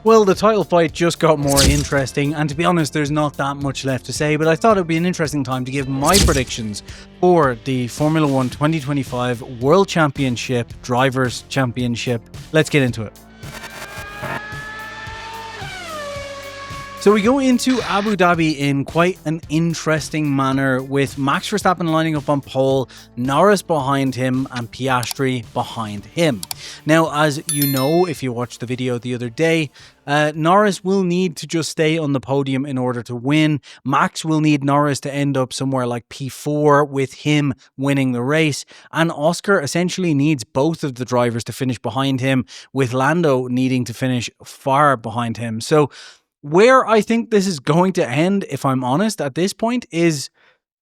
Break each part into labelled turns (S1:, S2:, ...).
S1: Well, the title fight just got more interesting, and to be honest, there's not that much left to say, but I thought it would be an interesting time to give my predictions for the Formula 1 2025 World Championship, Drivers' Championship. Let's get into it. So we go into Abu Dhabi in quite an interesting manner, with Max Verstappen lining up on pole, Norris behind him and Piastri behind him. Now, as you know, if you watched the video the other day, Norris will need to just stay on the podium in order to win. Max will need Norris to end up somewhere like P4 with him winning the race. And Oscar essentially needs both of the drivers to finish behind him, with Lando needing to finish far behind him. So where I think this is going to end, if I'm honest, at this point is,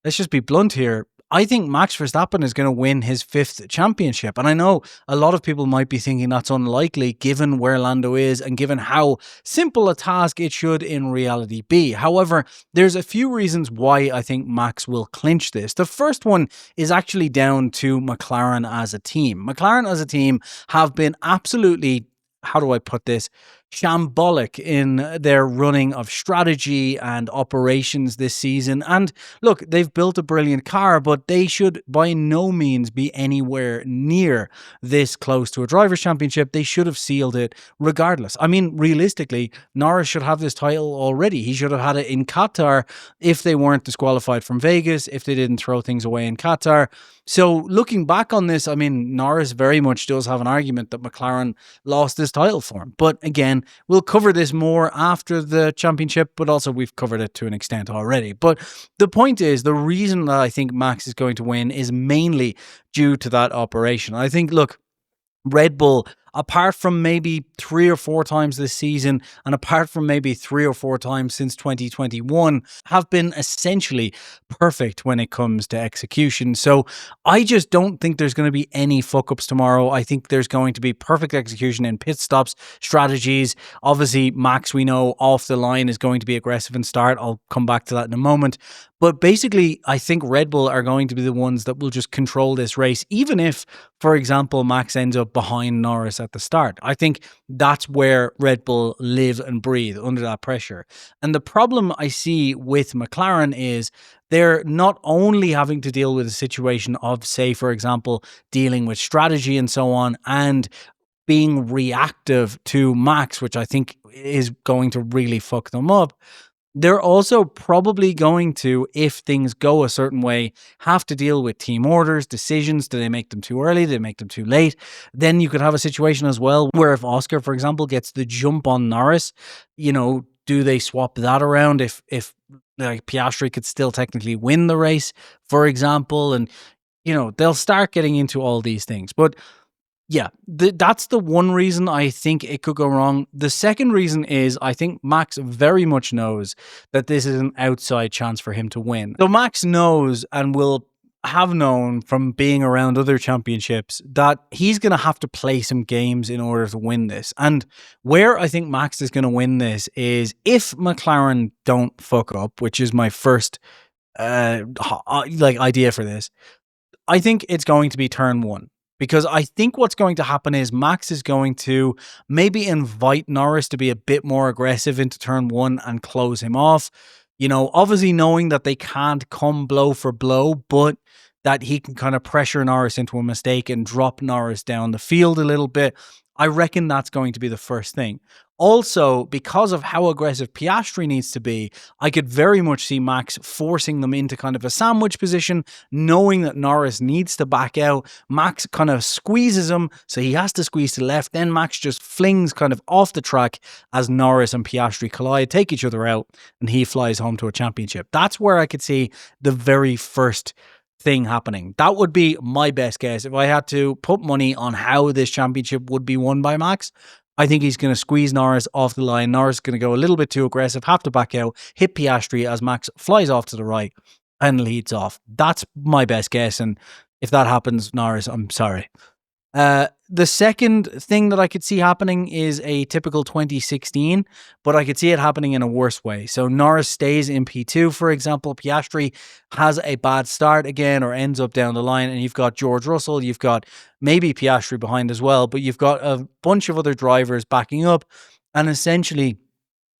S1: let's just be blunt here, I think Max Verstappen is going to win his 5th championship. And I know a lot of people might be thinking that's unlikely given where Lando is and given how simple a task it should in reality be. However, there's a few reasons why I think Max will clinch this. The first one is actually down to McLaren as a team. McLaren as a team have been absolutely, how do I put this, shambolic in their running of strategy and operations this season. And look, they've built a brilliant car, but they should by no means be anywhere near this close to a drivers' championship. They should have sealed it regardless. I mean, realistically, Norris should have this title already. He should have had it in Qatar if they weren't disqualified from Vegas, if they didn't throw things away in Qatar. So looking back on this, I mean, Norris very much does have an argument that McLaren lost this title for him. But again, we'll cover this more after the championship, but also we've covered it to an extent already. But the point is, the reason that I think Max is going to win is mainly due to that operation. I think, look, Red Bull, apart from maybe 3 or 4 times this season, and apart from maybe 3 or 4 times since 2021, have been essentially perfect when it comes to execution. So I just don't think there's going to be any fuck-ups tomorrow. I think there's going to be perfect execution in pit stops, strategies. Obviously, Max, we know, off the line is going to be aggressive and start. I'll come back to that in a moment. But basically, I think Red Bull are going to be the ones that will just control this race, even if, for example, Max ends up behind Norris at the start. I think that's where Red Bull live and breathe, under that pressure. And the problem I see with McLaren is they're not only having to deal with a situation of, say, for example, dealing with strategy and so on, and being reactive to Max, which I think is going to really fuck them up. They're also probably going to, if things go a certain way, have to deal with team orders, decisions. Do they make them too early? Do they make them too late? Then you could have a situation as well where if Oscar, for example, gets the jump on Norris, you know, do they swap that around if like Piastri could still technically win the race, for example? And, you know, they'll start getting into all these things. But yeah, that's the one reason I think it could go wrong. The second reason is I think Max very much knows that this is an outside chance for him to win. So Max knows and will have known from being around other championships that he's going to have to play some games in order to win this. And where I think Max is going to win this is if McLaren don't fuck up, which is my first idea for this. I think it's going to be turn 1. Because I think what's going to happen is Max is going to maybe invite Norris to be a bit more aggressive into turn 1 and close him off. You know, obviously knowing that they can't come blow for blow, but that he can kind of pressure Norris into a mistake and drop Norris down the field a little bit. I reckon that's going to be the first thing. Also, because of how aggressive Piastri needs to be, I could very much see Max forcing them into kind of a sandwich position, knowing that Norris needs to back out. Max kind of squeezes him, so he has to squeeze to the left. Then Max just flings kind of off the track as Norris and Piastri collide, take each other out, and he flies home to a championship. That's where I could see the very first thing happening. That would be my best guess. If I had to put money on how this championship would be won by Max, I think he's going to squeeze Norris off the line. Norris is going to go a little bit too aggressive, have to back out, hit Piastri as Max flies off to the right and leads off. That's my best guess. And if that happens, Norris, I'm sorry. The second thing that I could see happening is a typical 2016, but I could see it happening in a worse way. So Norris stays in P2, for example. Piastri has a bad start again or ends up down the line, and you've got George Russell, you've got maybe Piastri behind as well, but you've got a bunch of other drivers backing up. And essentially,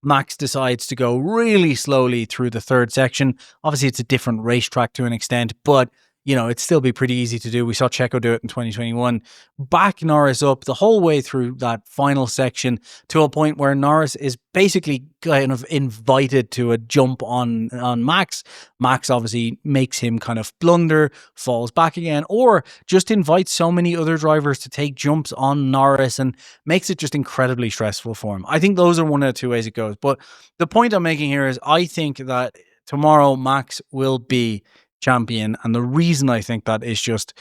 S1: Max decides to go really slowly through the third section. Obviously, it's a different racetrack to an extent, but it'd still be pretty easy to do. We saw Checo do it in 2021. Back Norris up the whole way through that final section to a point where Norris is basically kind of invited to a jump on Max. Max obviously makes him kind of blunder, falls back again, or just invites so many other drivers to take jumps on Norris and makes it just incredibly stressful for him. I think those are one of the two ways it goes. But the point I'm making here is I think that tomorrow Max will be champion. And the reason I think that is just,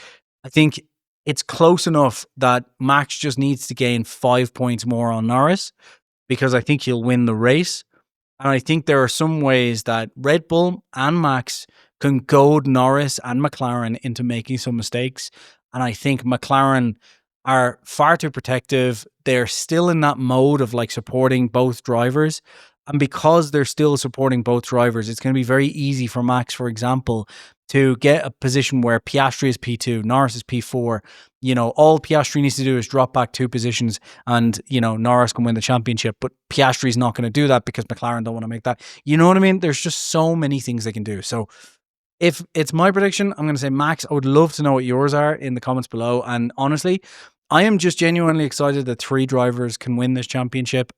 S1: I think it's close enough that Max just needs to gain 5 points more on Norris, because I think he'll win the race. And I think there are some ways that Red Bull and Max can goad Norris and McLaren into making some mistakes. And I think McLaren are far too protective. They're still in that mode of like supporting both drivers. And because they're still supporting both drivers, it's going to be very easy for Max, for example, to get a position where Piastri is P2, Norris is P4. All Piastri needs to do is drop back 2 positions and, Norris can win the championship. But Piastri's not going to do that because McLaren don't want to make that. You know what I mean? There's just so many things they can do. So if it's my prediction, I'm going to say Max. I would love to know what yours are in the comments below. And honestly, I am just genuinely excited that 3 drivers can win this championship.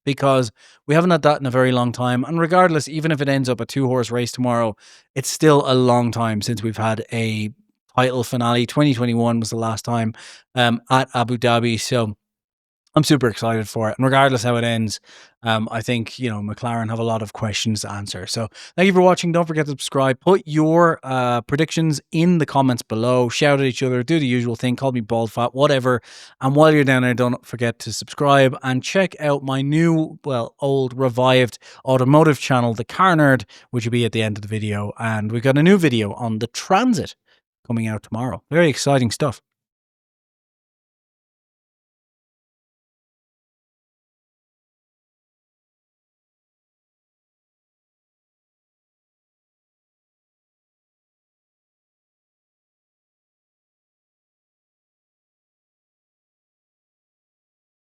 S1: Because we haven't had that in a very long time. And regardless, even if it ends up a 2-horse race tomorrow, it's still a long time since we've had a title finale. 2021 was the last time at Abu Dhabi. So I'm super excited for it. And regardless how it ends, I think, McLaren have a lot of questions to answer. So thank you for watching. Don't forget to subscribe. Put your predictions in the comments below. Shout at each other. Do the usual thing. Call me bald fat, whatever. And while you're down there, don't forget to subscribe and check out my new, old, revived automotive channel, The Car Nerd, which will be at the end of the video. And we've got a new video on the Transit coming out tomorrow. Very exciting stuff.